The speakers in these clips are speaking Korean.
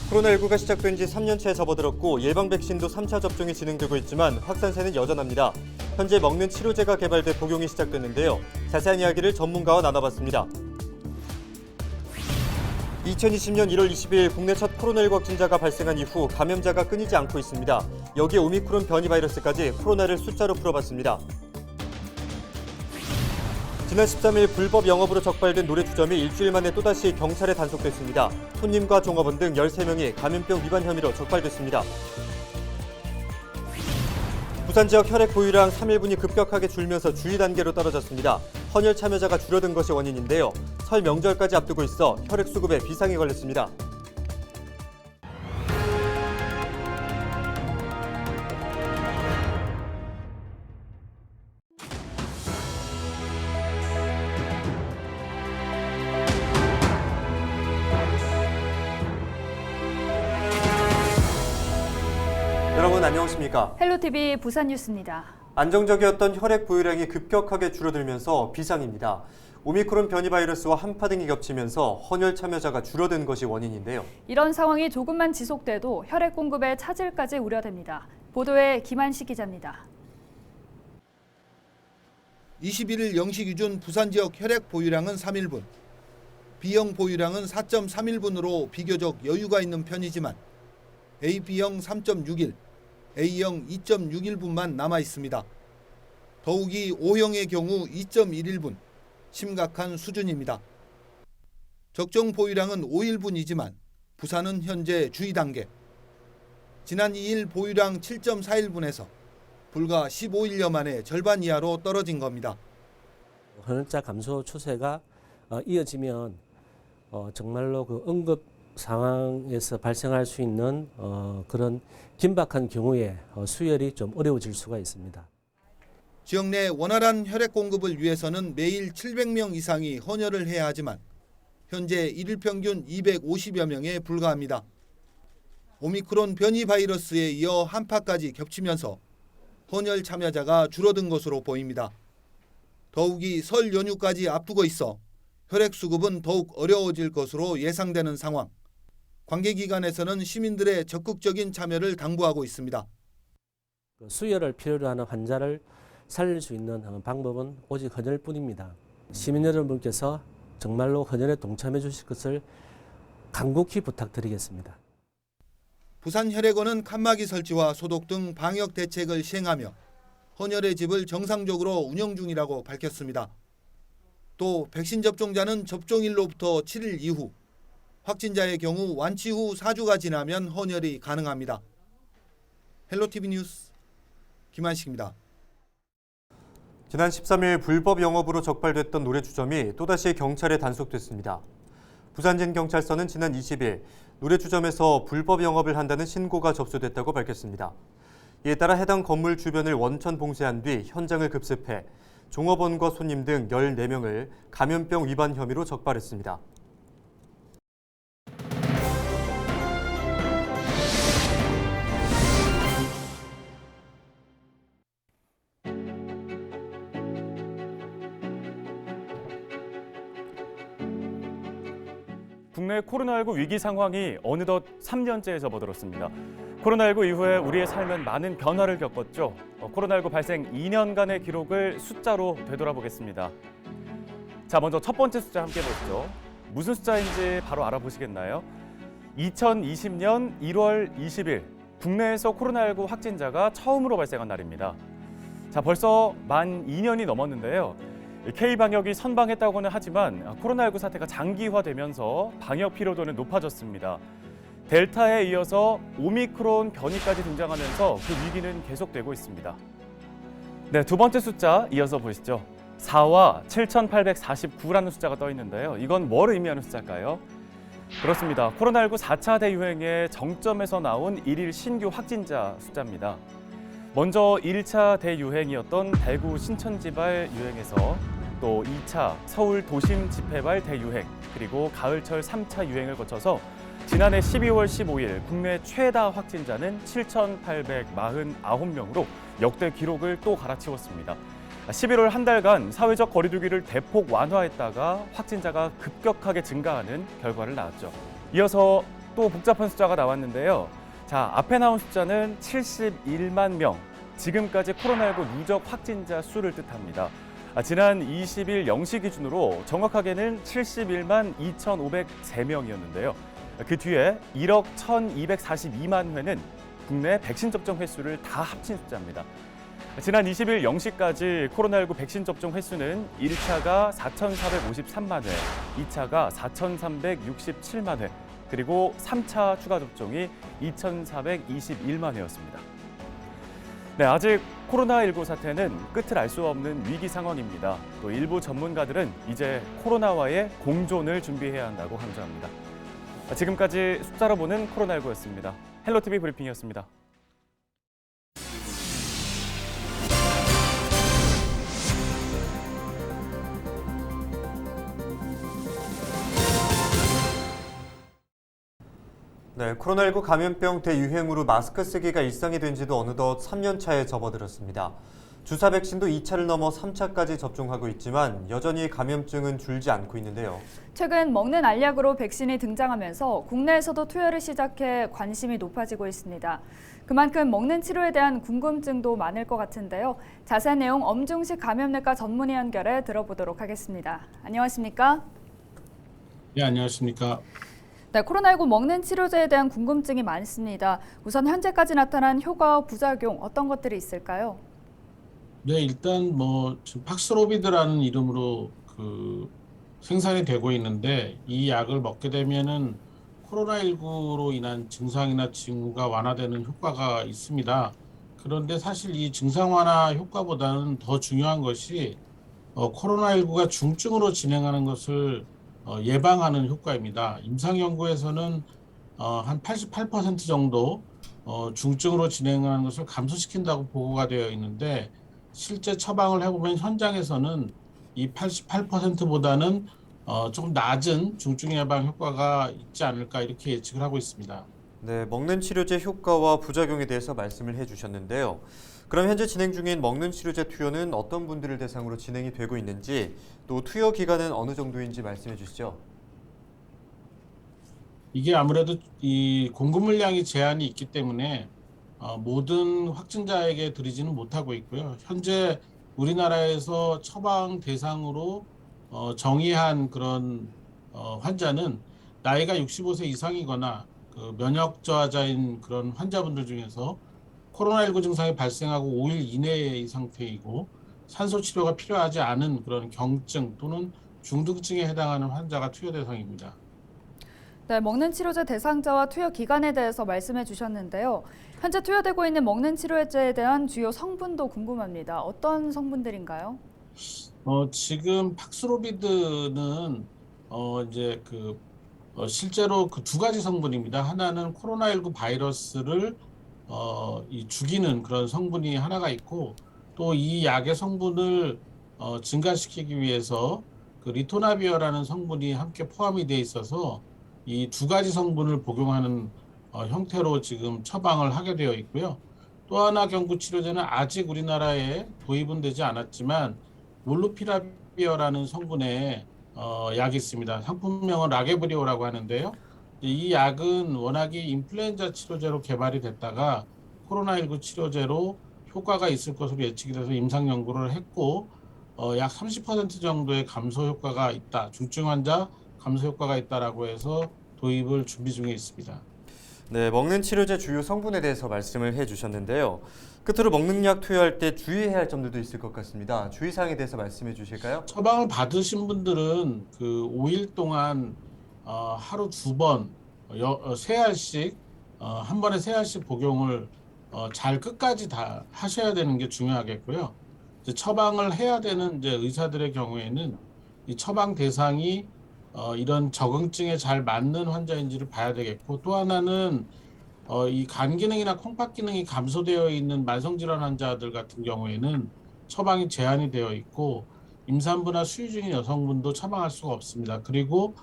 코로나19가 시작된 지 3년째 접어들었고 예방 백신도 3차 접종이 진행되고 있지만 확산세는 여전합니다. 현재 먹는 치료제가 개발돼 복용이 시작됐는데요. 자세한 이야기를 전문가와 나눠봤습니다. 2020년 1월 20일 국내 첫 코로나19 확진자가 발생한 이후 감염자가 끊이지 않고 있습니다. 여기에 오미크론 변이 바이러스까지 코로나를 숫자로 풀어봤습니다. 지난 13일 불법 영업으로 적발된 노래주점이 일주일 만에 또다시 경찰에 단속됐습니다. 손님과 종업원 등 13명이 감염병 위반 혐의로 적발됐습니다. 부산 지역 혈액 보유량 3일분이 급격하게 줄면서 주의 단계로 떨어졌습니다. 헌혈 참여자가 줄어든 것이 원인인데요. 설 명절까지 앞두고 있어 혈액 수급에 비상이 걸렸습니다. 여러분 안녕하십니까? 헬로티비 부산 뉴스입니다. 안정적이었던 혈액 보유량이 급격하게 줄어들면서 비상입니다. 오미크론 변이 바이러스와 한파등이 겹치면서 헌혈 참여자가 줄어든 것이 원인인데요. 이런 상황이 조금만 지속돼도 혈액 공급에 차질까지 우려됩니다. 보도에 김한식 기자입니다. 21일 0시 기준 부산 지역 혈액 보유량은 3일분, B형 보유량은 4.31분으로 비교적 여유가 있는 편이지만 AB형 3.61, A형 2.61분만 남아 있습니다. 더욱이 O형의 경우 2.11분, 심각한 수준입니다. 적정 보유량은 5일분이지만 부산은 현재 주의 단계. 지난 2일 보유량 7.41분에서 불과 15일여 만에 절반 이하로 떨어진 겁니다. 헌혈자 감소 추세가 이어지면 정말로 그 응급 상황에서 발생할 수 있는 그런 긴박한 경우에 수혈이 좀 어려워질 수가 있습니다. 지역 내 원활한 혈액 공급을 위해서는 매일 700명 이상이 헌혈을 해야 하지만 현재 일일 평균 250여 명에 불과합니다. 오미크론 변이 바이러스에 이어 한파까지 겹치면서 헌혈 참여자가 줄어든 것으로 보입니다. 더욱이 설 연휴까지 앞두고 있어 혈액 수급은 더욱 어려워질 것으로 예상되는 상황. 관계기관에서는 시민들의 적극적인 참여를 당부하고 있습니다. 수혈을 필요로 하는 환자를 살릴 수 있는 방법은 오직 헌혈뿐입니다. 시민 여러분께서 정말로 헌혈에 동참해 주실 것을 간곡히 부탁드리겠습니다. 부산혈액원은 칸막이 설치와 소독 등 방역 대책을 시행하며 헌혈의 집을 정상적으로 운영 중이라고 밝혔습니다. 또 백신 접종자는 접종일로부터 7일 이후, 확진자의 경우 완치 후 4주가 지나면 헌혈이 가능합니다. 헬로티비 뉴스 김한식입니다. 지난 13일 불법 영업으로 적발됐던 노래주점이 또다시 경찰에 단속됐습니다. 부산진경찰서는 지난 20일 노래주점에서 불법 영업을 한다는 신고가 접수됐다고 밝혔습니다. 이에 따라 해당 건물 주변을 원천 봉쇄한 뒤 현장을 급습해 종업원과 손님 등 14명을 감염병 위반 혐의로 적발했습니다. 국내 코로나19 위기 상황이 어느덧 3년째에 접어들었습니다. 코로나19 이후에 우리의 삶은 많은 변화를 겪었죠. 코로나19 발생 2년간의 기록을 숫자로 되돌아보겠습니다. 자, 먼저 첫 번째 숫자 함께 보시죠. 무슨 숫자인지 바로 알아보시겠나요? 2020년 1월 20일 국내에서 코로나19 확진자가 처음으로 발생한 날입니다. 자, 벌써 만 2년이 넘었는데요. K방역이 선방했다고는 하지만 코로나19 사태가 장기화되면서 방역 피로도는 높아졌습니다. 델타에 이어서 오미크론 변이까지 등장하면서 그 위기는 계속되고 있습니다. 네, 두 번째 숫자 이어서 보시죠. 4와 7,849라는 숫자가 떠 있는데요. 이건 뭘 의미하는 숫자일까요? 그렇습니다. 코로나19 4차 대유행의 정점에서 나온 일일 신규 확진자 숫자입니다. 먼저 1차 대유행이었던 대구 신천지발 유행에서 또 2차 서울 도심 집회발 대유행, 그리고 가을철 3차 유행을 거쳐서 지난해 12월 15일 국내 최다 확진자는 7,849명으로 역대 기록을 또 갈아치웠습니다. 11월 한 달간 사회적 거리두기를 대폭 완화했다가 확진자가 급격하게 증가하는 결과를 낳았죠. 이어서 또 복잡한 숫자가 나왔는데요. 자, 앞에 나온 숫자는 71만 명, 지금까지 코로나19 누적 확진자 수를 뜻합니다. 지난 20일 0시 기준으로 정확하게는 71만 2,503명이었는데요. 그 뒤에 1억 1,242만 회는 국내 백신 접종 횟수를 다 합친 숫자입니다. 지난 20일 0시까지 코로나19 백신 접종 횟수는 1차가 4,453만 회, 2차가 4,367만 회, 그리고 3차 추가 접종이 2,421만 회였습니다. 네, 아직 코로나19 사태는 끝을 알 수 없는 위기 상황입니다. 또 일부 전문가들은 이제 코로나와의 공존을 준비해야 한다고 강조합니다. 지금까지 숫자로 보는 코로나19였습니다. 헬로티비 브리핑이었습니다. 네, 코로나19 감염병 대유행으로 마스크 쓰기가 일상이 된 지도 어느덧 3년 차에 접어들었습니다. 주사 백신도 2차를 넘어 3차까지 접종하고 있지만 여전히 감염증은 줄지 않고 있는데요. 최근 먹는 알약으로 백신이 등장하면서 국내에서도 투여를 시작해 관심이 높아지고 있습니다. 그만큼 먹는 치료에 대한 궁금증도 많을 것 같은데요. 자세한 내용 엄중식 감염내과 전문의 연결해 들어보도록 하겠습니다. 안녕하십니까? 네, 안녕하십니까. 네, 코로나19 먹는 치료제에 대한 궁금증이 많습니다. 우선 현재까지 나타난 효과와 부작용 어떤 것들이 있을까요? 네, 일단 지금 팍스로비드라는 이름으로 생산이 되고 있는데 이 약을 먹게 되면은 코로나19로 인한 증상이나 징후가 완화되는 효과가 있습니다. 그런데 사실 이 증상 완화 효과보다는 더 중요한 것이 코로나19가 중증으로 진행하는 것을 예방하는 효과입니다. 임상 연구에서는 한 88% 정도 중증으로 진행하는 것을 감소시킨다고 보고가 되어 있는데 실제 처방을 해보면 현장에서는 이 88%보다는 조금 낮은 중증 예방 효과가 있지 않을까 이렇게 예측을 하고 있습니다. 네, 먹는 치료제 효과와 부작용에 대해서 말씀을 해주셨는데요. 그럼 현재 진행 중인 먹는 치료제 투여는 어떤 분들을 대상으로 진행이 되고 있는지, 또 투여 기간은 어느 정도인지 말씀해 주시죠. 이게 아무래도 이 공급 물량이 제한이 있기 때문에 모든 확진자에게 드리지는 못하고 있고요. 현재 우리나라에서 처방 대상으로 정의한 그런 환자는 나이가 65세 이상이거나 면역 저하자인 그런 환자분들 중에서 코로나19 증상이 발생하고 5일 이내의 상태이고 산소 치료가 필요하지 않은 그런 경증 또는 중등증에 해당하는 환자가 투여 대상입니다. 네, 먹는 치료제 대상자와 투여 기간에 대해서 말씀해 주셨는데요. 현재 투여되고 있는 먹는 치료제에 대한 주요 성분도 궁금합니다. 어떤 성분들인가요? 지금 팍스로비드는 이제 실제로 그 두 가지 성분입니다. 하나는 코로나19 바이러스를 죽이는 그런 성분이 하나가 있고 또 이 약의 성분을 증가시키기 위해서 그 리토나비어라는 성분이 함께 포함이 돼 있어서 이 두 가지 성분을 복용하는 형태로 지금 처방을 하게 되어 있고요. 또 하나 경구 치료제는 아직 우리나라에 도입은 되지 않았지만 몰루피라비어라는 성분의 약이 있습니다. 상품명은 라게브리오라고 하는데요. 이 약은 워낙에 인플루엔자 치료제로 개발이 됐다가 코로나19 치료제로 효과가 있을 것으로 예측이 돼서 임상 연구를 했고 약 30% 정도의 감소 효과가 있다. 중증 환자 감소 효과가 있다라고 해서 도입을 준비 중에 있습니다. 네, 먹는 치료제 주요 성분에 대해서 말씀을 해주셨는데요. 끝으로 먹는 약 투여할 때 주의해야 할 점들도 있을 것 같습니다. 주의사항에 대해서 말씀해 주실까요? 처방을 받으신 분들은 그 5일 동안 하루 2번 3알씩 한 번에 3알씩 복용을 잘 끝까지 다 하셔야 되는 게 중요하겠고요. 이제 처방을 해야 되는 이제 의사들의 경우에는 이 처방 대상이 이런 적응증에 잘 맞는 환자인지를 봐야 되겠고 또 하나는 이 간 기능이나 콩팥 기능이 감소되어 있는 만성질환 환자들 같은 경우에는 처방이 제한이 되어 있고 임산부나 수유 중인 여성분도 처방할 수가 없습니다. 그리고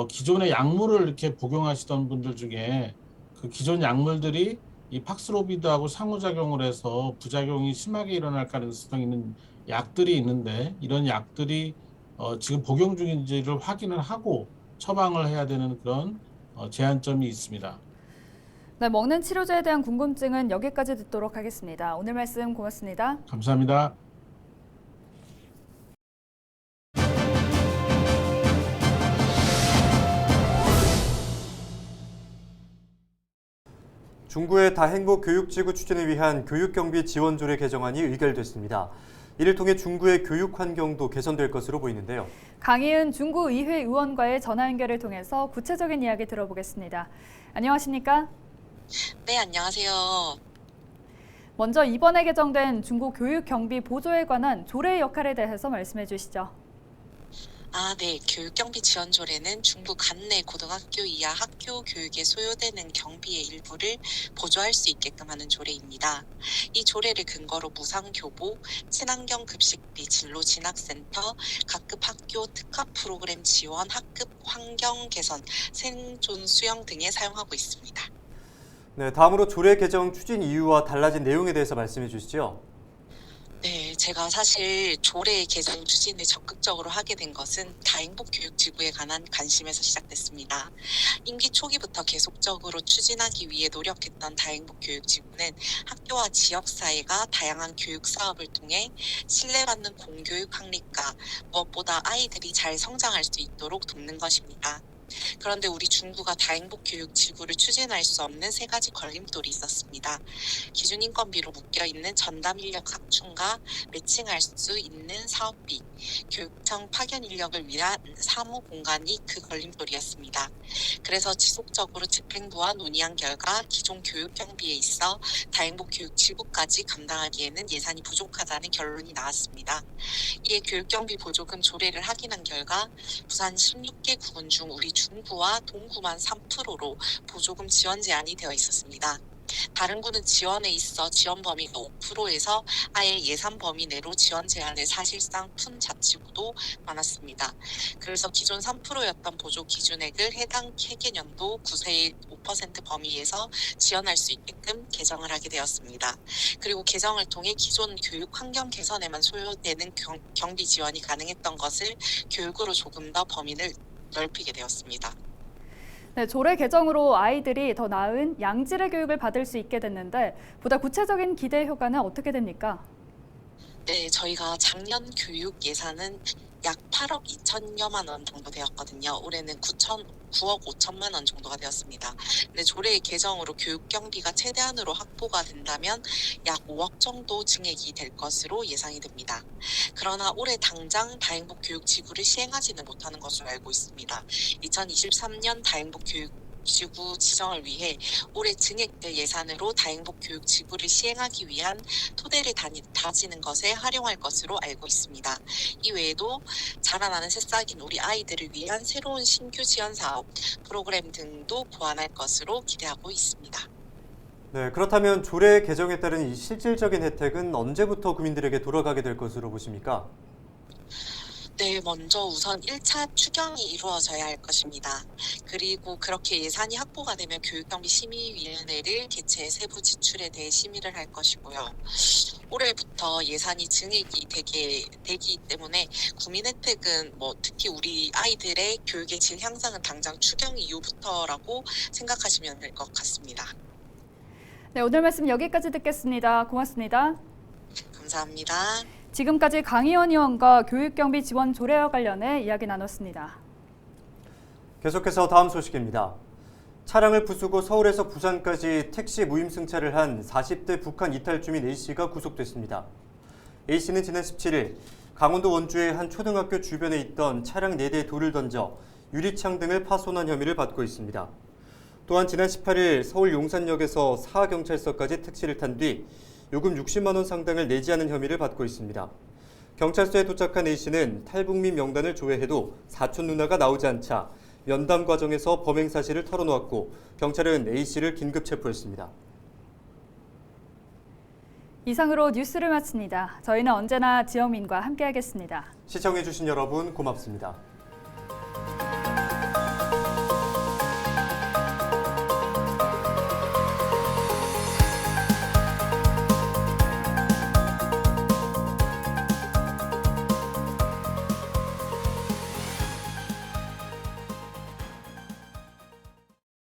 기존의 약물을 이렇게 복용하시던 분들 중에 그 기존 약물들이 이 팍스로비드하고 상호작용을 해서 부작용이 심하게 일어날 가능성이 있는 약들이 있는데 이런 약들이 지금 복용 중인지를 확인을 하고 처방을 해야 되는 그런 제한점이 있습니다. 네, 먹는 치료제에 대한 궁금증은 여기까지 듣도록 하겠습니다. 오늘 말씀 고맙습니다. 감사합니다. 중구의 다행복 교육지구 추진을 위한 교육경비 지원조례 개정안이 의결됐습니다. 이를 통해 중구의 교육 환경도 개선될 것으로 보이는데요. 강희은 중구의회 의원과의 전화 연결을 통해서 구체적인 이야기 들어보겠습니다. 안녕하십니까? 네, 안녕하세요. 먼저 이번에 개정된 중구 교육경비 보조에 관한 조례의 역할에 대해서 말씀해 주시죠. 네. 교육경비 지원조례는 중부 관내 고등학교 이하 학교 교육에 소요되는 경비의 일부를 보조할 수 있게끔 하는 조례입니다. 이 조례를 근거로 무상교복, 친환경 급식비, 진로진학센터, 각급 학교 특화 프로그램 지원, 학급 환경 개선, 생존 수영 등에 사용하고 있습니다. 네, 다음으로 조례 개정 추진 이유와 달라진 내용에 대해서 말씀해 주시죠. 네, 제가 사실 조례 개정 추진을 적극적으로 하게 된 것은 다행복교육지구에 관한 관심에서 시작됐습니다. 임기 초기부터 계속적으로 추진하기 위해 노력했던 다행복교육지구는 학교와 지역사회가 다양한 교육 사업을 통해 신뢰받는 공교육 확립과 무엇보다 아이들이 잘 성장할 수 있도록 돕는 것입니다. 그런데 우리 중구가 다행복교육지구를 추진할 수 없는 세 가지 걸림돌이 있었습니다. 기준인건비로 묶여있는 전담인력 확충과 매칭할 수 있는 사업비, 교육청 파견 인력을 위한 사무 공간이 그 걸림돌이었습니다. 그래서 지속적으로 집행부와 논의한 결과 기존 교육경비에 있어 다행복교육지구까지 감당하기에는 예산이 부족하다는 결론이 나왔습니다. 이에 교육경비 보조금 조례를 확인한 결과 부산 16개 구군 중 우리 중구와 동구만 3%로 보조금 지원 제한이 되어 있었습니다. 다른 구는 지원에 있어 지원 범위가 5%에서 아예 예산 범위 내로 지원 제한을 사실상 푼 자치구도 많았습니다. 그래서 기존 3%였던 보조 기준액을 해당 회계년도 9세의 5% 범위에서 지원할 수 있게끔 개정을 하게 되었습니다. 그리고 개정을 통해 기존 교육 환경 개선에만 소요되는 경비 지원이 가능했던 것을 교육으로 조금 더 범위를 넓히게 되었습니다. 네, 조례 개정으로 아이들이 더 나은 양질의 교육을 받을 수 있게 됐는데 보다 구체적인 기대 효과는 어떻게 됩니까? 네, 저희가 작년 교육 예산은 약 8억 2천여만 원 정도 되었거든요. 올해는 9억 5천만 원 정도가 되었습니다. 근데 조례 개정으로 교육 경비가 최대한으로 확보가 된다면 약 5억 정도 증액이 될 것으로 예상이 됩니다. 그러나 올해 당장 다행복 교육 지구를 시행하지는 못하는 것으로 알고 있습니다. 2023년 다행복 교육 지구 지정을 위해 올해 증액될 예산으로 다행복 교육 지구를 시행하기 위한 토대를 다지는 것에 활용할 것으로 알고 있습니다. 이외에도 자라나는 새싹인 우리 아이들을 위한 새로운 신규 지원 사업, 프로그램 등도 고안할 것으로 기대하고 있습니다. 네, 그렇다면 조례 개정에 따른 이 실질적인 혜택은 언제부터 국민들에게 돌아가게 될 것으로 보십니까? 네, 먼저 우선 1차 추경이 이루어져야 할 것입니다. 그리고 그렇게 예산이 확보가 되면 교육경비심의위원회를 개최해 세부 지출에 대해 심의를 할 것이고요. 올해부터 예산이 증액이 되기 때문에 국민 혜택은 특히 우리 아이들의 교육의 질 향상은 당장 추경 이후부터라고 생각하시면 될 것 같습니다. 네, 오늘 말씀 여기까지 듣겠습니다. 고맙습니다. 감사합니다. 지금까지 강희원 의원과 교육경비 지원 조례와 관련해 이야기 나눴습니다. 계속해서 다음 소식입니다. 차량을 부수고 서울에서 부산까지 택시 무임승차를 한 40대 북한 이탈 주민 A씨가 구속됐습니다. A씨는 지난 17일 강원도 원주의 한 초등학교 주변에 있던 차량 4대에 돌을 던져 유리창 등을 파손한 혐의를 받고 있습니다. 또한 지난 18일 서울 용산역에서 사하경찰서까지 택시를 탄 뒤 요금 60만 원 상당을 내지 않은 혐의를 받고 있습니다. 경찰서에 도착한 A씨는 탈북민 명단을 조회해도 사촌 누나가 나오지 않자 면담 과정에서 범행 사실을 털어놓았고 경찰은 A씨를 긴급 체포했습니다. 이상으로 뉴스를 마칩니다. 저희는 언제나 지영민과 함께하겠습니다. 시청해주신 여러분 고맙습니다.